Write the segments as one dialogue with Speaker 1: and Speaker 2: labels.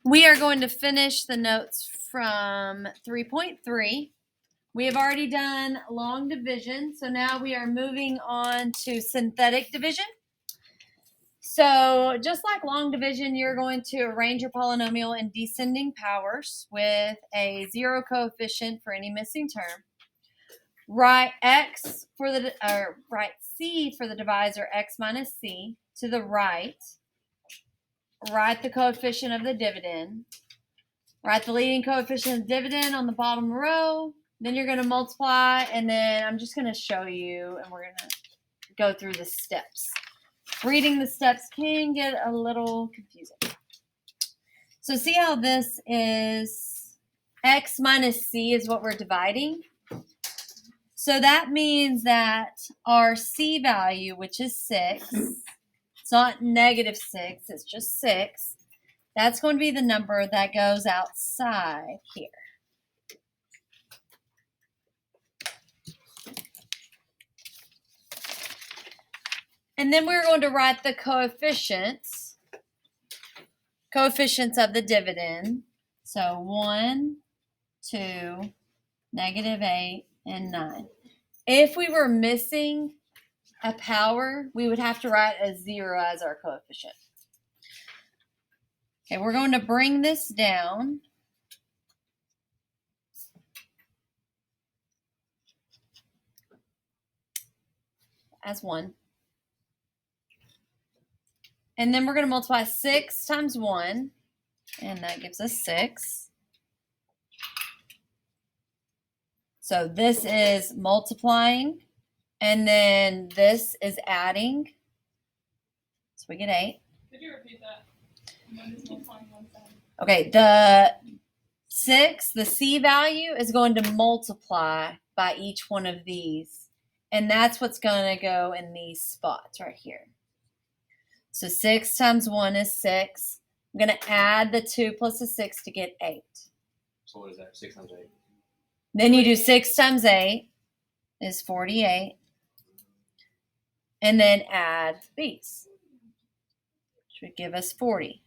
Speaker 1: We are going to finish the notes from 3.3. We have already done long division, so now we are moving on to synthetic division. So just like long division, you're going to arrange your polynomial in descending powers with a zero coefficient for any missing term. Write write c for the divisor x minus c to the right. Write the coefficient of the dividend. Write the leading coefficient of dividend on the bottom row. Then you're going to multiply, and then I'm just going to show you, and we're going to go through the steps. Reading the steps can get a little confusing. So see how this is x minus c is what we're dividing. So that means that our c value, which is 6, it's not negative 6, it's just 6. That's going to be the number that goes outside here. And then we're going to write the coefficients of the dividend. So 1, 2, negative 8, and 9. If we were missing a power, we would have to write a 0 as our coefficient. Okay, we're going to bring this down. As 1. And then we're going to multiply 6 times 1, and that gives us 6. So this is multiplying, and then this is adding. So we get 8.
Speaker 2: Could you repeat that?
Speaker 1: Okay, the 6, the c value, is going to multiply by each one of these. And that's what's going to go in these spots right here. So 6 times 1 is 6. I'm going to add the 2 plus the 6 to get 8.
Speaker 3: So what is that? 6 times 8?
Speaker 1: Then you do 6 times 8 is 48. And then add these, which would give us 40.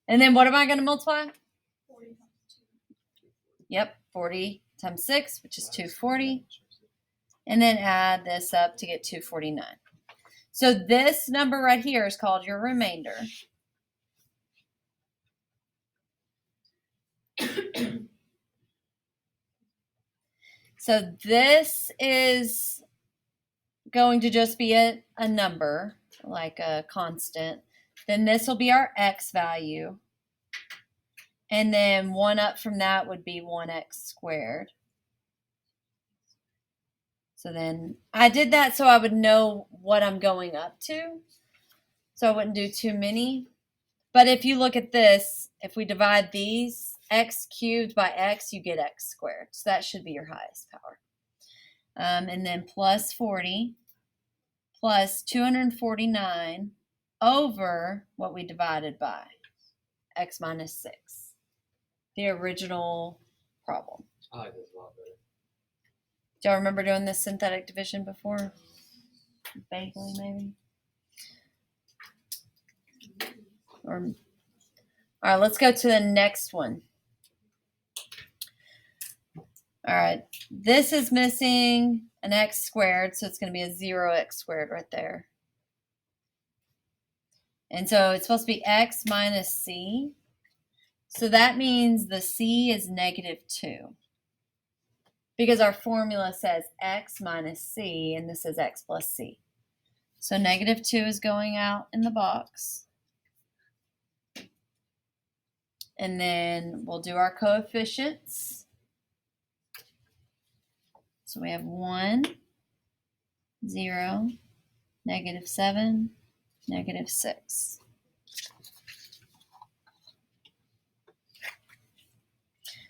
Speaker 1: And then what am I going to multiply?
Speaker 2: 40 times 2.
Speaker 1: Yep, 40 times 6, which is 240. And then add this up to get 249. So this number right here is called your remainder. So this is going to just be a number, like a constant. Then this will be our x value. And then 1 up from that would be 1x squared. So then I did that so I would know what I'm going up to. So I wouldn't do too many. But if you look at this, if we divide these, x cubed by x, you get x squared. So that should be your highest power. And then plus 40 plus 249 over what we divided by, x minus 6. The original problem.
Speaker 3: I like this a lot better.
Speaker 1: Do y'all remember doing this synthetic division before? Vaguely, maybe? All right, let's go to the next one. All right, this is missing an x squared, so it's going to be a 0x squared right there. And so it's supposed to be x minus c. So that means the c is negative 2. Because our formula says x minus c, and this is x plus c. So negative 2 is going out in the box. And then we'll do our coefficients. So we have 1, 0, negative 7, negative 6.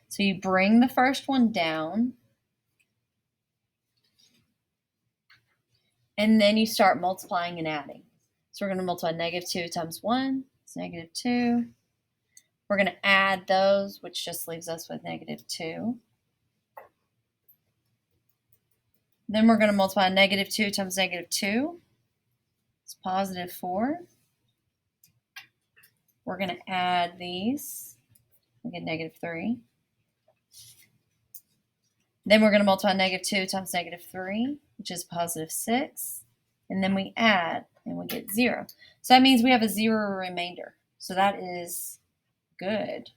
Speaker 1: So you bring the first one down. And then you start multiplying and adding. So we're going to multiply negative 2 times 1. It's negative 2. We're going to add those, which just leaves us with negative 2. Then we're going to multiply negative 2 times negative 2. It's positive 4. we're going to add these. We get -3. Then we're going to multiply -2 times -3, which is +6. And then we add, and we get 0. So that means we have a 0 remainder. So that is good.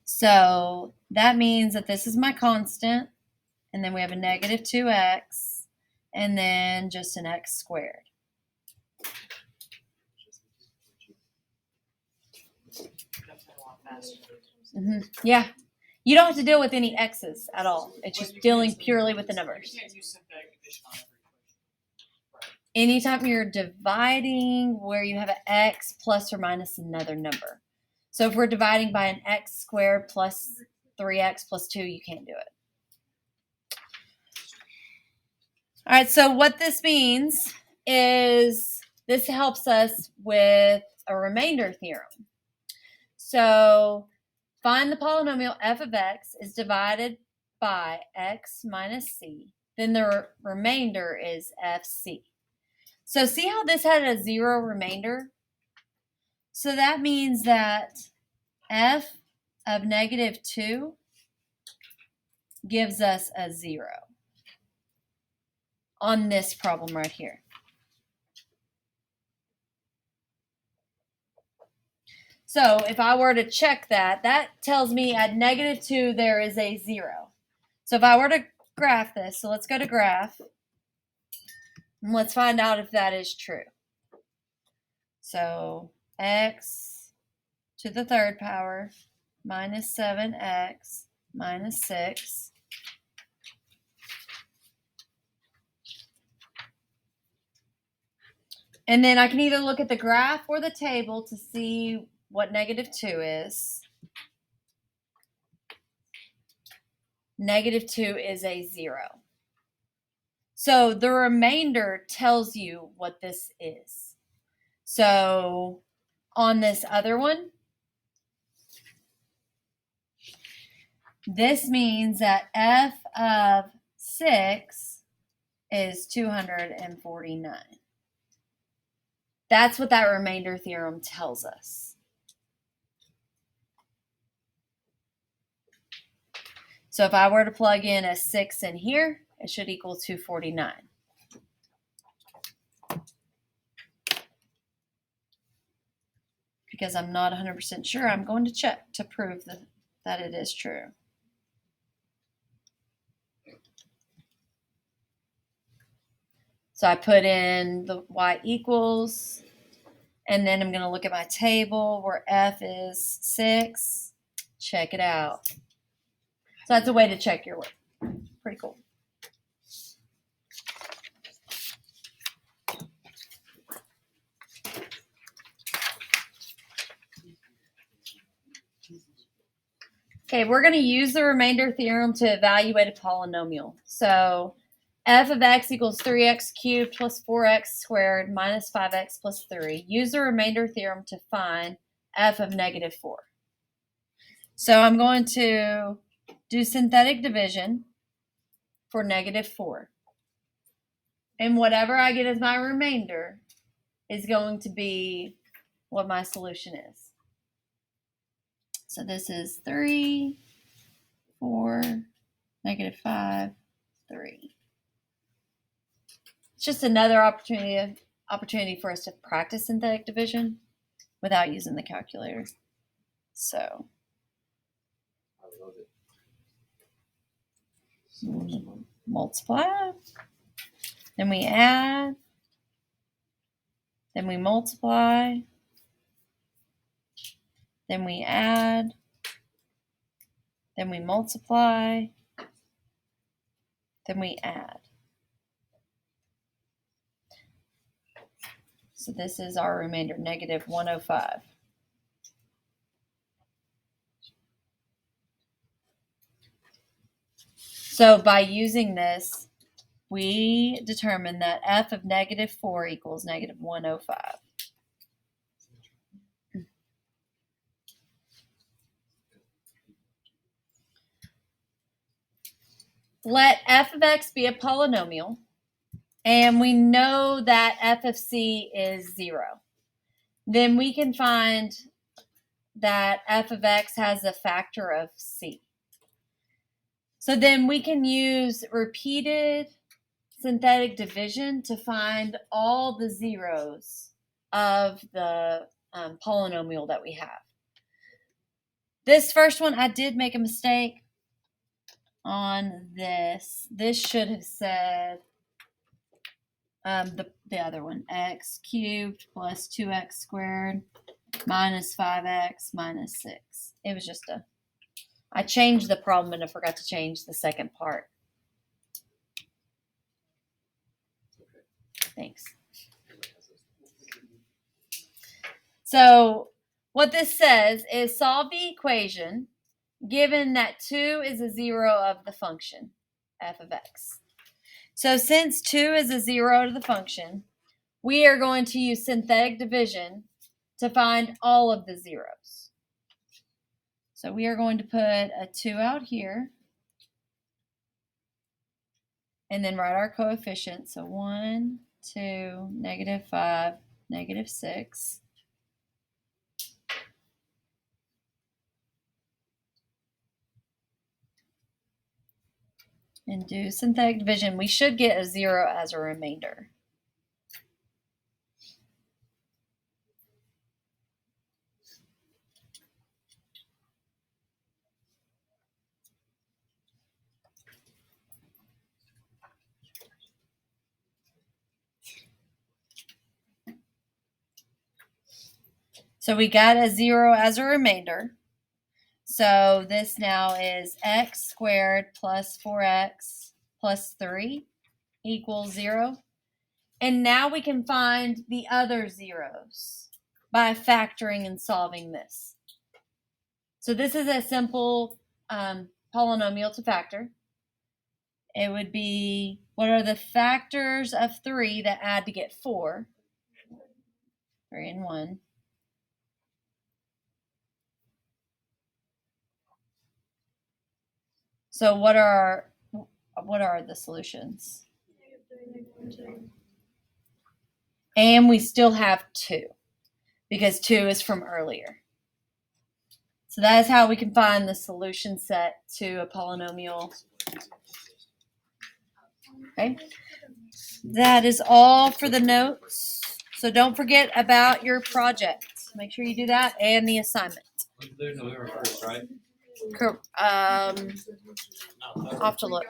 Speaker 1: So that means that this is my constant. And then we have a -2x. And then just an x squared. Yeah. You don't have to deal with any x's at all. It's just dealing purely with the numbers.
Speaker 4: You can't use synthetic addition on every equation.
Speaker 1: Anytime you're dividing where you have an x plus or minus another number. So if we're dividing by an x squared plus 3x plus 2, you can't do it. All right, so what this means is this helps us with a remainder theorem. So find the polynomial f of x is divided by x minus c. Then the remainder is fc. So see how this had a 0 remainder? So that means that f of -2 gives us a 0 on this problem right here. So if I were to check that, that tells me at -2 there is a 0. So if I were to graph this, so let's go to graph, and let's find out if that is true. So x to the third power minus 7x minus 6. And then I can either look at the graph or the table to see what -2 is. -2 is a 0. So the remainder tells you what this is. So on this other one, this means that f of 6 is 249. That's what that remainder theorem tells us. So if I were to plug in a 6 in here, it should equal 249. Because I'm not 100% sure, I'm going to check to prove that it is true. So I put in the y equals, and then I'm going to look at my table where f is 6. Check it out. So that's a way to check your work. Pretty cool. Okay, we're going to use the remainder theorem to evaluate a polynomial. So f of x equals 3x cubed plus 4x squared minus 5x plus 3. Use the remainder theorem to find f of -4. So I'm going to do synthetic division for -4. And whatever I get as my remainder is going to be what my solution is. So this is 3, 4, -5, 3. It's just another opportunity for us to practice synthetic division without using the calculator. So
Speaker 3: I love it.
Speaker 1: multiply, then we add, then we multiply, then we add, then we multiply, then we add. So this is our remainder, -105. So by using this, we determine that f of -4 equals -105. Let f of x be a polynomial, and we know that f of c is 0. then we can find that f of x has a factor of c. So then we can use repeated synthetic division to find all the zeros of the polynomial that we have. This first one, I did make a mistake on this. This should have said the other one, x cubed plus 2x squared minus 5x minus 6. It was just I changed the problem and I forgot to change the second part. Thanks. So what this says is solve the equation given that 2 is a zero of the function f of x. So since 2 is a zero to the function, we are going to use synthetic division to find all of the zeros. So we are going to put a 2 out here and then write our coefficients. So 1, 2, negative 5, negative 6. And do synthetic division. We should get a 0 as a remainder. So we got a 0 as a remainder. So this now is x squared plus 4x plus 3 equals 0. And now we can find the other zeros by factoring and solving this. So this is a simple polynomial to factor. It would be, what are the factors of 3 that add to get 4? 3 and 1. So what are the solutions? And we still have 2 because 2 is from earlier. So that is how we can find the solution set to a polynomial. Okay. That is all for the notes. So don't forget about your project. Make sure you do that and the assignment.
Speaker 3: There's November 1st, right?
Speaker 1: I'll have to look.